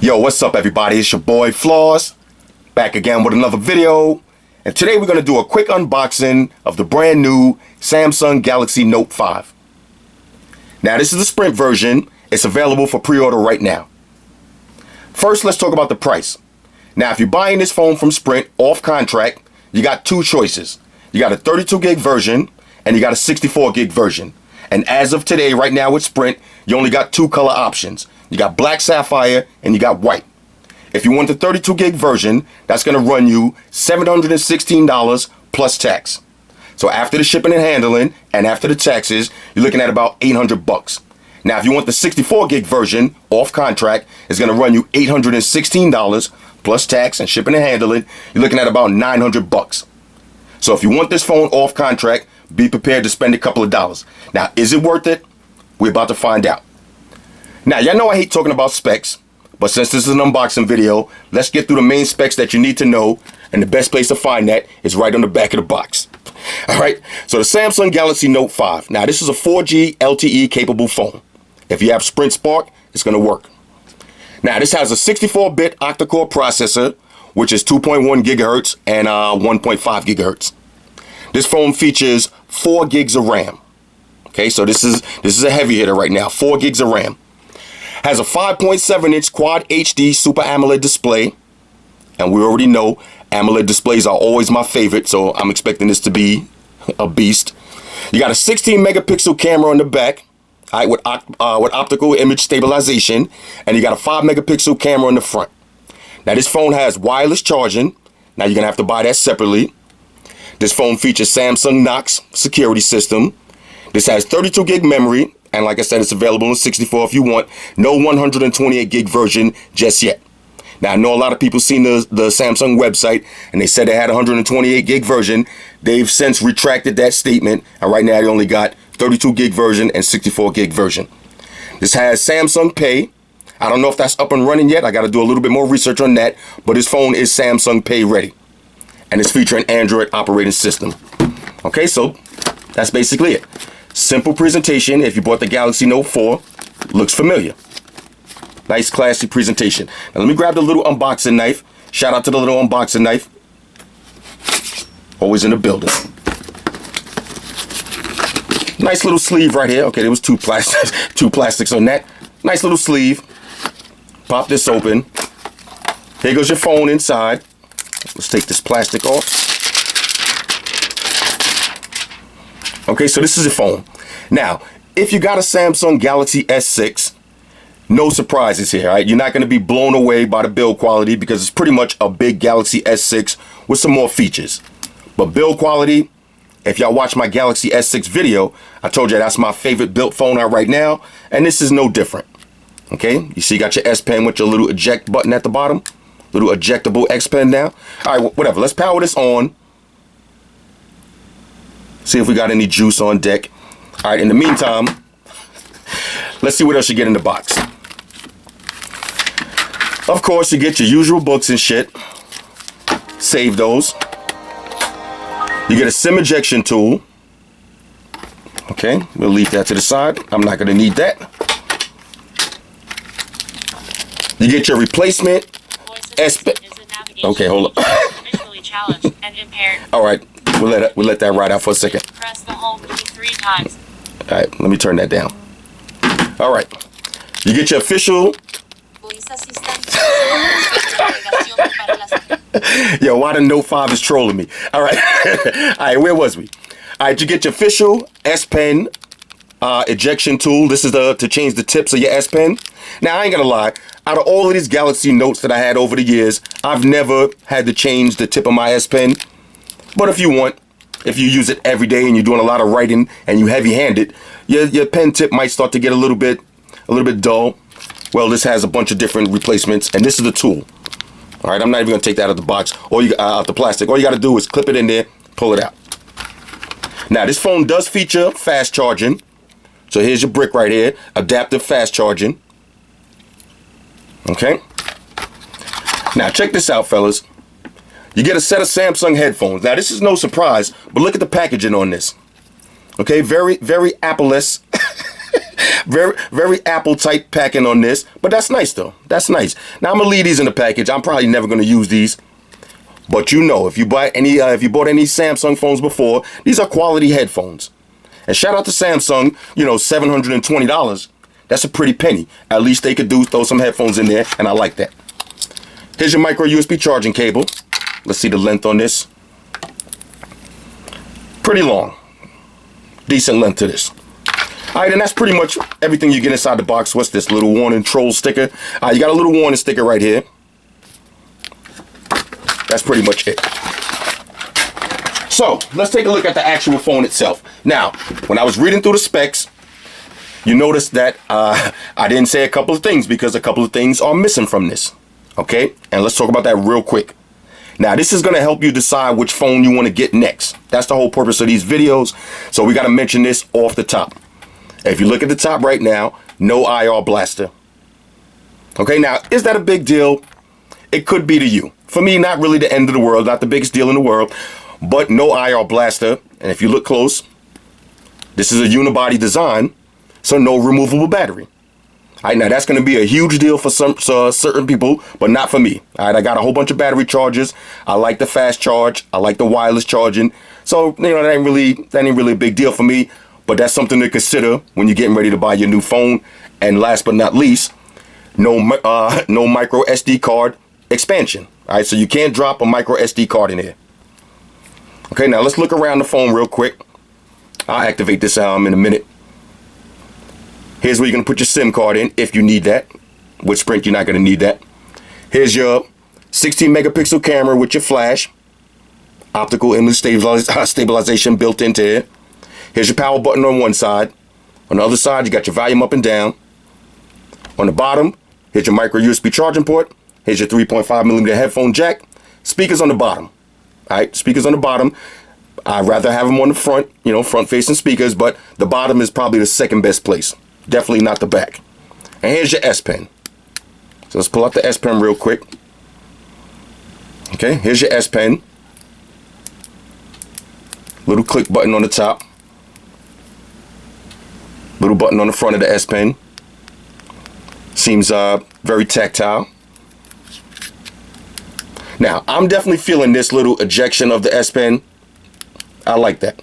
Yo, what's up everybody? It's your boy Floss, back again with another video. And today we're going to do a quick unboxing of the brand new Samsung Galaxy Note 5. Now this is the Sprint version. It's available for pre-order right now. First, let's talk about the price. Now if you're buying this phone from Sprint off contract, you got two choices. You got a 32 gig version and you got a 64 gig version. And as of today, right now with Sprint, you only got two color options. You got black sapphire and you got white. If you want the 32 gig version, that's going to run you $716 plus tax. So after the shipping and handling and after the taxes, you're looking at about $800. Now if you want the 64 gig version off contract, it's going to run you $816 plus tax and shipping and handling. You're looking at about $900. So if you want this phone off contract, be prepared to spend a couple of dollars. Now, is it worth it? We're about to find out. Now, y'all know I hate talking about specs, but since this is an unboxing video, let's get through the main specs that you need to know, and the best place to find that is right on the back of the box. All right, so the Samsung Galaxy Note 5. Now, this is a 4G LTE capable phone. If you have Sprint Spark, it's going to work. Now, this has a 64-bit octa-core processor, which is 2.1 gigahertz and 1.5 gigahertz. This phone features 4 gigs of RAM. Okay, so this is a heavy hitter right now, 4 gigs of RAM. Has a 5.7-inch Quad HD Super AMOLED display. And we already know AMOLED displays are always my favorite, so I'm expecting this to be a beast. You got a 16 megapixel camera on the back, all right, with optical image stabilization, and you got a 5 megapixel camera on the front. Now this phone has wireless charging. Now you're gonna have to buy that separately. This phone features Samsung Knox security system. This has 32 gig memory, and like I said, it's available in 64 if you want. No 128 gig version just yet. Now I know a lot of people seen the Samsung website and they said they had a 128 gig version. They've since retracted that statement, and right now they only got 32 gig version and 64 gig version. This has Samsung Pay. I don't know if that's up and running yet. I got to do a little bit more research on that, but this phone is Samsung Pay ready, and it's featuring Android operating system. Okay, so that's basically it. Simple presentation. If you bought the Galaxy Note 4, looks familiar. Nice classy presentation. Now let me grab the little unboxing knife. Shout out to the little unboxing knife. Always in the building. Nice little sleeve right here. Okay, there was two plastics on that. Nice little sleeve. Pop this open. Here goes your phone inside. Let's take this plastic off. Okay, so this is your phone. Now, if you got a Samsung Galaxy S6, no surprises here, all right? You're not going to be blown away by the build quality because it's pretty much a big Galaxy S6 with some more features. But build quality, if y'all watch my Galaxy S6 video, I told you that's my favorite built phone out right now, and this is no different. Okay, you see you got your S Pen with your little eject button at the bottom. Little ejectable X Pen now. All right, whatever, let's power this on. See if we got any juice on deck. All right, in the meantime, let's see what else you get in the box. Of course, you get your usual books and shit. Save those. You get a SIM ejection tool. Okay, we'll leave that to the side. I'm not gonna need that. You get your replacement S Pen. Okay, hold on. All right, we'll let that ride out for a second. Press the home key 3 times. All right, let me turn that down. All right, you get your official. Yo, why the Note 5 is trolling me? All right, all right, where was we? All right, you get your official S Pen ejection tool. This is to change the tips of your S Pen. Now, I ain't gonna lie. Out of all of these Galaxy Notes that I had over the years, I've never had to change the tip of my S Pen. But if you want, if you use it every day and you're doing a lot of writing and you heavy-handed, your pen tip might start to get a little bit dull. Well, this has a bunch of different replacements, and this is the tool. All right, I'm not even gonna take that out of the box or out the plastic. All you gotta do is clip it in there, pull it out. Now, this phone does feature fast charging. So here's your brick right here, adaptive fast charging. Okay. Now check this out, fellas. You get a set of Samsung headphones. Now this is no surprise, but look at the packaging on this. Okay, very Apple-esque. very Apple type packing on this, but that's nice though. That's nice. Now I'm gonna leave these in the package. I'm probably never gonna use these, but you know, if you bought any Samsung phones before, these are quality headphones. And shout out to Samsung. You know, $720. That's a pretty penny. At least they could throw some headphones in there, and I like that. Here's your micro USB charging cable. Let's see the length on this. Pretty long. Decent length to this. Alright, and that's pretty much everything you get inside the box. What's this? Little warning troll sticker. You got a little warning sticker right here. That's pretty much it. So, let's take a look at the actual phone itself. Now, when I was reading through the specs, you notice that I didn't say a couple of things because a couple of things are missing from this. Okay? And let's talk about that real quick. Now, this is going to help you decide which phone you want to get next. That's the whole purpose of these videos. So we got to mention this off the top. If you look at the top right now, no IR blaster. Okay, now, is that a big deal? It could be to you. For me, not really the end of the world, not the biggest deal in the world, but no IR blaster. And if you look close, this is a unibody design, so no removable battery. All right, now that's going to be a huge deal for some certain people, but not for me. All right, I got a whole bunch of battery chargers. I like the fast charge. I like the wireless charging. So, you know, that ain't really a big deal for me, but that's something to consider when you're getting ready to buy your new phone. And last but not least, no micro SD card expansion. All right, so you can't drop a micro SD card in here. Okay, now let's look around the phone real quick. I'll activate this in a minute. Here's where you're going to put your SIM card in if you need that. With Sprint, you're not going to need that. Here's your 16 megapixel camera with your flash. Optical image stabilization built into here. Here's your power button on one side. On the other side, you got your volume up and down. On the bottom, here's your micro USB charging port. Here's your 3.5 millimeter headphone jack. Speakers on the bottom. All right, speakers on the bottom. I'd rather have them on the front, you know, front-facing speakers, but the bottom is probably the second best place. Definitely not the back. And here's your S Pen. So let's pull out the S Pen real quick. Okay, here's your S Pen. Little click button on the top. Little button on the front of the S Pen. Seems very tactile. Now, I'm definitely feeling this little ejection of the S Pen. I like that.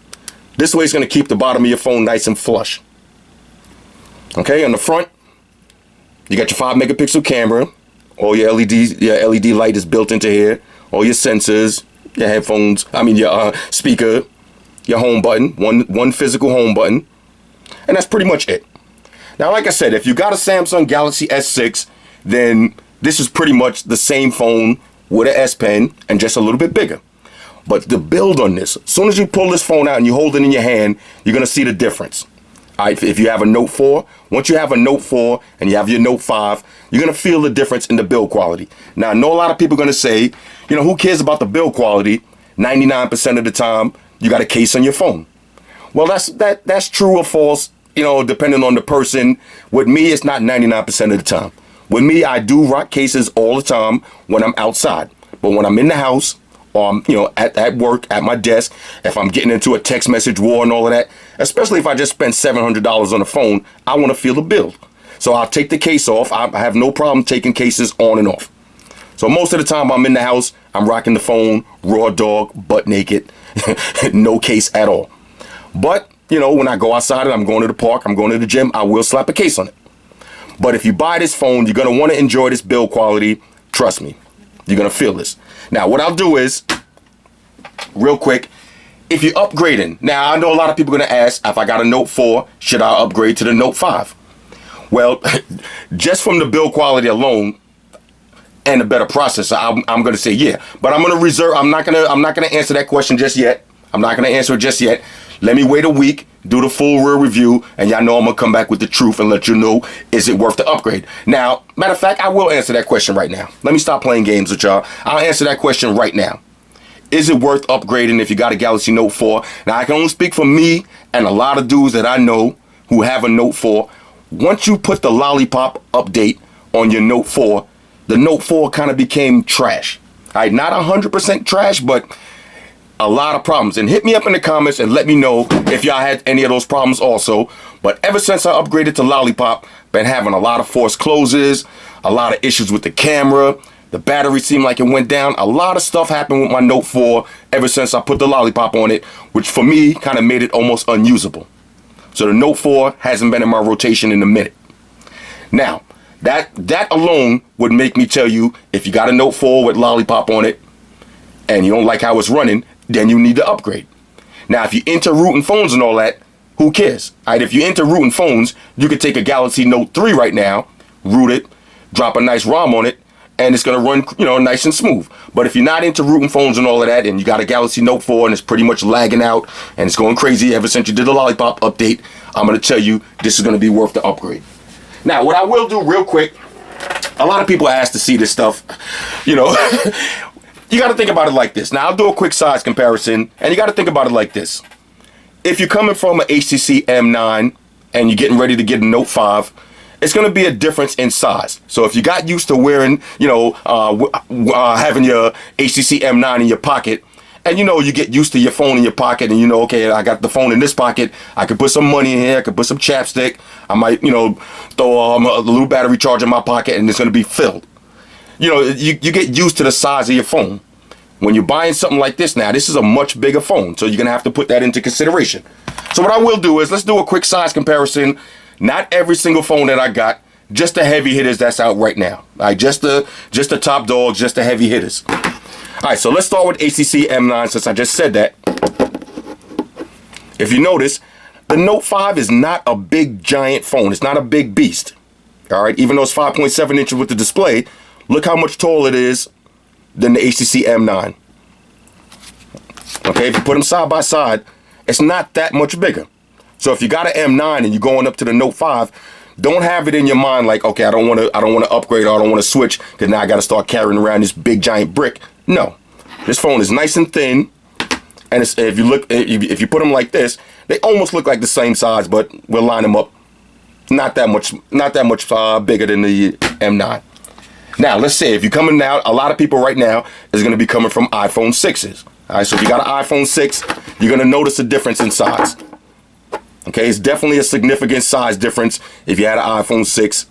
This way it's going to keep the bottom of your phone nice and flush. Okay, on the front, you got your 5 megapixel camera. All your LED light is built into here. All your sensors, your headphones, your speaker, your home button, one physical home button. And that's pretty much it. Now, like I said, if you got a Samsung Galaxy S6, then this is pretty much the same phone with an S Pen and just a little bit bigger. But the build on this, as soon as you pull this phone out and you hold it in your hand, you're going to see the difference. All right, if you have a Note 4, once you have a Note 4 and you have your Note 5, you're going to feel the difference in the build quality. Now, I know a lot of people are going to say, you know, who cares about the build quality? 99% of the time, you got a case on your phone. Well, that's true or false, you know, depending on the person. With me, it's not 99% of the time. With me, I do rock cases all the time when I'm outside. But when I'm in the house, or I'm, you know, at work, at my desk, if I'm getting into a text message war and all of that, especially if I just spent $700 on the phone, I want to feel the build. So I'll take the case off. I have no problem taking cases on and off. So most of the time I'm in the house, I'm rocking the phone, raw dog, butt naked, no case at all. But, you know, when I go outside and I'm going to the park, I'm going to the gym, I will slap a case on it. But if you buy this phone, you're going to want to enjoy this build quality. Trust me, you're going to feel this. Now, what I'll do is, real quick, if you're upgrading, now I know a lot of people are going to ask, if I got a Note 4, should I upgrade to the Note 5? Well, just from the build quality alone and a better processor, I'm going to say yeah. But I'm going to reserve, I'm not going to answer that question just yet. I'm not going to answer it just yet. Let me wait a week, do the full real review, and y'all know I'm going to come back with the truth and let you know, is it worth the upgrade? Now, matter of fact, I will answer that question right now. Let me stop playing games with y'all. I'll answer that question right now. Is it worth upgrading if you got a Galaxy Note 4? Now, I can only speak for me and a lot of dudes that I know who have a Note 4. Once you put the Lollipop update on your Note 4, the Note 4 kind of became trash. All right, not 100% trash, but a lot of problems. And hit me up in the comments and let me know if y'all had any of those problems also. But ever since I upgraded to Lollipop, been having a lot of forced closes, a lot of issues with the camera. The battery seemed like it went down. A lot of stuff happened with my Note 4 ever since I put the Lollipop on it, which for me kind of made it almost unusable. So the Note 4 hasn't been in my rotation in a minute. Now, that alone would make me tell you, if you got a Note 4 with Lollipop on it and you don't like how it's running, then you need to upgrade. Now, if you're into rooting phones and all that, who cares? All right, if you're into rooting phones, you could take a Galaxy Note 3 right now, root it, drop a nice ROM on it, and it's going to run, you know, nice and smooth. But if you're not into rooting phones and all of that, and you got a Galaxy Note 4 and it's pretty much lagging out and it's going crazy ever since you did the Lollipop update, I'm going to tell you this is going to be worth the upgrade. Now, what I will do real quick, a lot of people ask to see this stuff, you know. You got to think about it like this. Now, I'll do a quick size comparison, and you got to think about it like this. If you're coming from an HTC M9 and you're getting ready to get a Note 5, it's going to be a difference in size. So if you got used to wearing, you know, having your HTC M9 in your pocket, and you know, you get used to your phone in your pocket, and you know, okay, I got the phone in this pocket, I could put some money in here, I could put some chapstick, I might, you know, throw a little battery charge in my pocket, and it's going to be filled. You know, you get used to the size of your phone. When you're buying something like this now, this is a much bigger phone, so you're going to have to put that into consideration. So what I will do is, let's do a quick size comparison. Not every single phone that I got, just the heavy hitters that's out right now. All right, just the top dogs, just the heavy hitters. All right, so let's start with HTC M9 since I just said that. If you notice, the Note 5 is not a big giant phone. It's not a big beast. All right, even though it's 5.7 inches with the display, look how much taller it is than the HTC M9. Okay, if you put them side by side, it's not that much bigger. So if you got an M9 and you're going up to the Note 5, don't have it in your mind like, okay, I don't want to upgrade, or I don't want to switch because now I got to start carrying around this big giant brick. No, this phone is nice and thin, and it's, if you put them like this, they almost look like the same size, but we'll line them up. Not that much bigger than the M9. Now, let's say if you're coming out, a lot of people right now is going to be coming from iPhone 6s. All right, so if you got an iPhone 6, you're going to notice a difference in size. Okay, it's definitely a significant size difference. If you had an iPhone 6,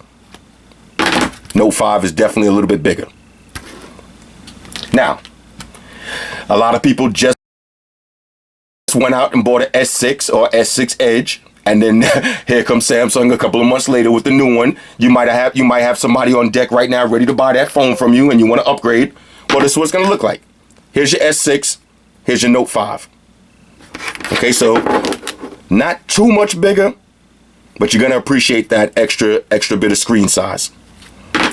Note 5 is definitely a little bit bigger. Now, a lot of people just went out and bought an S6 or S6 Edge, and then here comes Samsung a couple of months later with the new one. You might have somebody on deck right now ready to buy that phone from you, and you want to upgrade. Well, this is what it's going to look like. Here's your S6. Here's your Note 5. Okay, so not too much bigger, but you're going to appreciate that extra bit of screen size.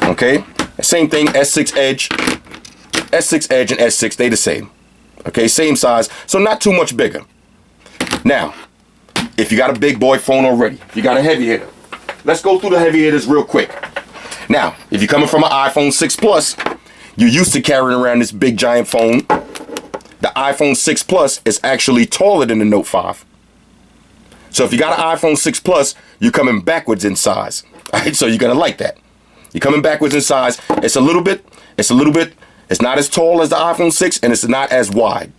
Okay, same thing, S6 Edge and S6, they the same. Okay, same size, so not too much bigger. Now, if you got a big boy phone already, you got a heavy hitter. Let's go through the heavy hitters real quick. Now, if you're coming from an iPhone 6 Plus, you're used to carrying around this big giant phone. The iPhone 6 Plus is actually taller than the Note 5. So if you got an iPhone 6 Plus, you're coming backwards in size. All right, so you're gonna like that. You're coming backwards in size. It's not as tall as the iPhone 6, and it's not as wide.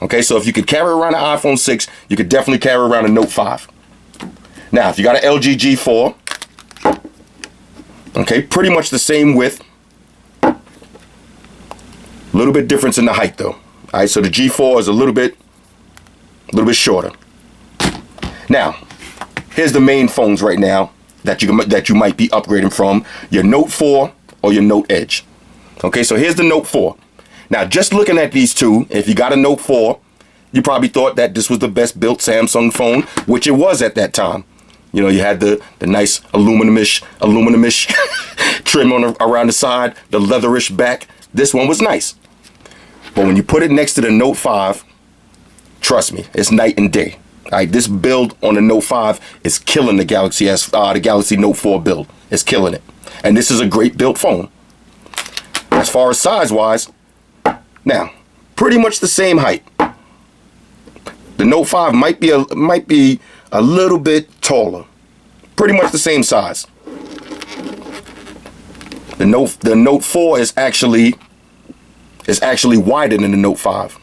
Okay, so if you could carry around an iPhone 6, you could definitely carry around a Note 5. Now, if you got an LG G4, okay, pretty much the same width. A little bit difference in the height though. All right, so the G4 is a little bit shorter. Now, here's the main phones right now that you might be upgrading from: your Note 4 or your Note Edge. Okay, so here's the Note 4. Now, just looking at these two, if you got a Note 4, you probably thought that this was the best built Samsung phone, which it was at that time. You know, you had the nice aluminum-ish trim around the side, the leatherish back. This one was nice. But when you put it next to the Note 5, trust me, it's night and day. All right, this build on the Note 5 is killing the Galaxy Note 4 build. It's killing it. And this is a great built phone. As far as size-wise, now, pretty much the same height. The Note 5 might be a little bit taller. Pretty much the same size. The Note 4 is actually wider than the Note 5.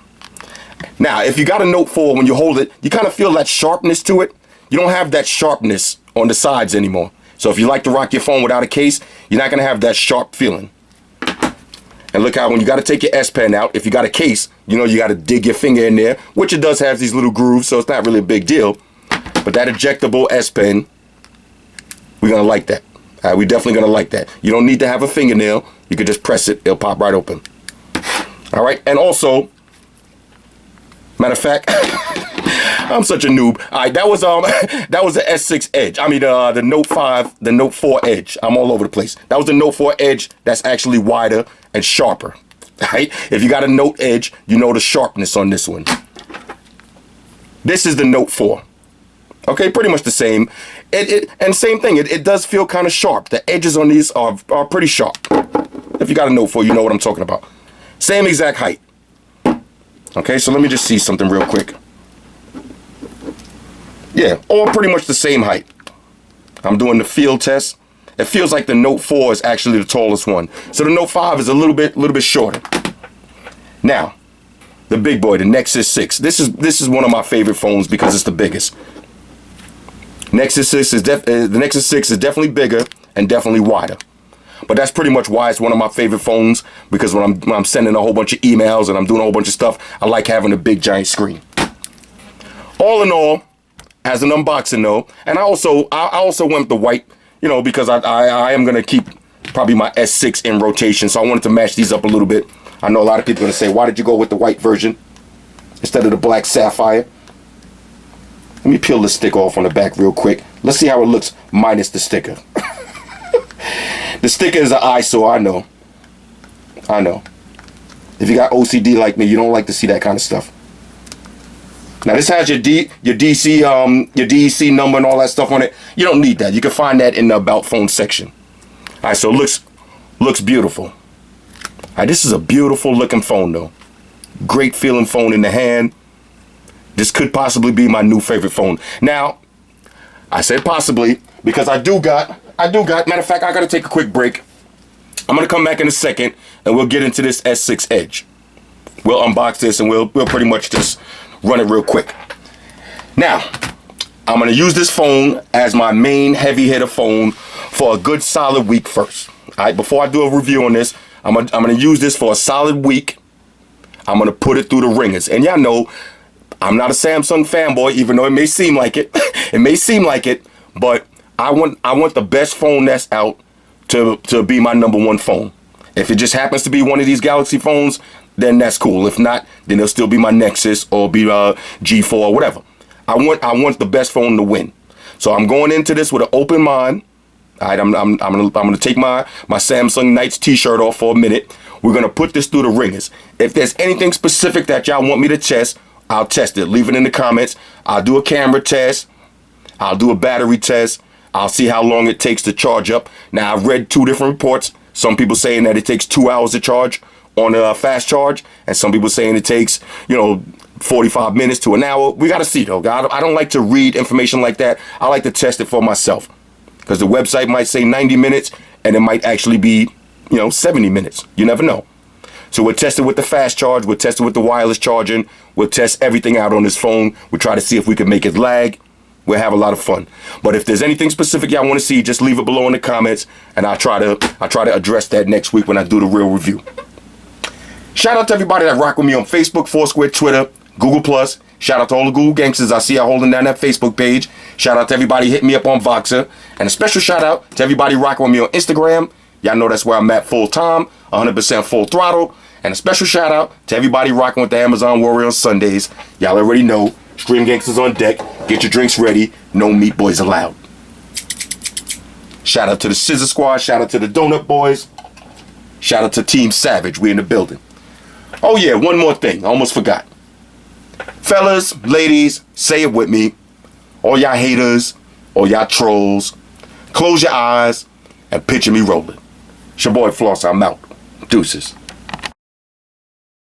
Now, if you got a Note 4, when you hold it, you kind of feel that sharpness to it. You don't have that sharpness on the sides anymore. So if you like to rock your phone without a case, you're not going to have that sharp feeling. And look how when you got to take your S Pen out, if you got a case, you know you got to dig your finger in there, which it does have these little grooves, so it's not really a big deal. But that ejectable S Pen, we're going to like that. We're definitely going to like that. You don't need to have a fingernail. You can just press it. It'll pop right open. All right. And also, matter of fact, I'm such a noob. All right, that was the S6 Edge. I mean, the Note 5, the Note 4 Edge. I'm all over the place. That was the Note 4 Edge. That's actually wider and sharper. Right? If you got a Note Edge, you know the sharpness on this one. This is the Note 4. Okay, pretty much the same. And same thing. It does feel kind of sharp. The edges on these are pretty sharp. If you got a Note 4, you know what I'm talking about. Same exact height. Okay, so let me just see something real quick. Yeah, all pretty much the same height. I'm doing the field test. It feels like the Note 4 is actually the tallest one. So the Note 5 is a little bit shorter. Now, the big boy, the Nexus 6. This is one of my favorite phones because it's the biggest. The Nexus 6 is definitely bigger and definitely wider. But that's pretty much why it's one of my favorite phones, because when I'm sending a whole bunch of emails and I'm doing a whole bunch of stuff, I like having a big giant screen. All in all, as an unboxing though, and I also went with the white, you know, because I am gonna keep probably my S6 in rotation, so I wanted to match these up a little bit. I know a lot of people are gonna say, why did you go with the white version instead of the black sapphire? Let me peel the sticker off on the back real quick. Let's see how it looks minus the sticker. The sticker is an eyesore, I know. I know. If you got OCD like me, you don't like to see that kind of stuff. Now this has your DEC number and all that stuff on it. You don't need that. You can find that in the About Phone section. All right, so it looks beautiful. All right, this is a beautiful looking phone though. Great feeling phone in the hand. This could possibly be my new favorite phone. Now, I said possibly because I do got, matter of fact, I got to take a quick break. I'm going to come back in a second and we'll get into this S6 Edge. We'll unbox this and we'll pretty much just run it real quick. Now, I'm going to use this phone as my main heavy hitter phone for a good solid week first. All right, before I do a review on this, I'm going to use this for a solid week. I'm going to put it through the ringers. And y'all know, I'm not a Samsung fanboy, even though it may seem like it. It may seem like it, but I want the best phone that's out to be my number one phone. If it just happens to be one of these Galaxy phones, then that's cool. If not, then it'll still be my Nexus or be G4 or whatever. I want the best phone to win. So I'm going into this with an open mind. All right, I'm gonna take my Samsung Knights t-shirt off for a minute. We're gonna put this through the ringers. If there's anything specific that y'all want me to test, I'll test it. Leave it in the comments. I'll do a camera test. I'll do a battery test. I'll see how long it takes to charge up. Now, I've read two different reports. Some people saying that it takes 2 hours to charge on a fast charge, and some people saying it takes, 45 minutes to an hour. We got to see, though. I don't like to read information like that. I like to test it for myself, because the website might say 90 minutes, and it might actually be, 70 minutes. You never know. So we'll test it with the fast charge. We'll test it with the wireless charging. We'll test everything out on this phone. We'll try to see if we can make it lag. We'll have a lot of fun. But if there's anything specific y'all want to see, just leave it below in the comments, and I'll try to address that next week when I do the real review. Shout out to everybody that rock with me on Facebook, Foursquare, Twitter, Google+. Shout out to all the Google gangsters I see y'all holding down that Facebook page. Shout out to everybody hitting me up on Voxer. And a special shout out to everybody rocking with me on Instagram. Y'all know that's where I'm at full time, 100% full throttle. And a special shout out to everybody rocking with the Amazon Warrior on Sundays. Y'all already know, Stream Gangsters on deck. Get your drinks ready. No meat boys allowed. Shout out to the Scissor Squad. Shout out to the Donut Boys. Shout out to Team Savage. We in the building. Oh yeah, one more thing. I almost forgot. Fellas, ladies, say it with me. All y'all haters, all y'all trolls, close your eyes and picture me rolling. It's your boy Flossy. I'm out. Deuces.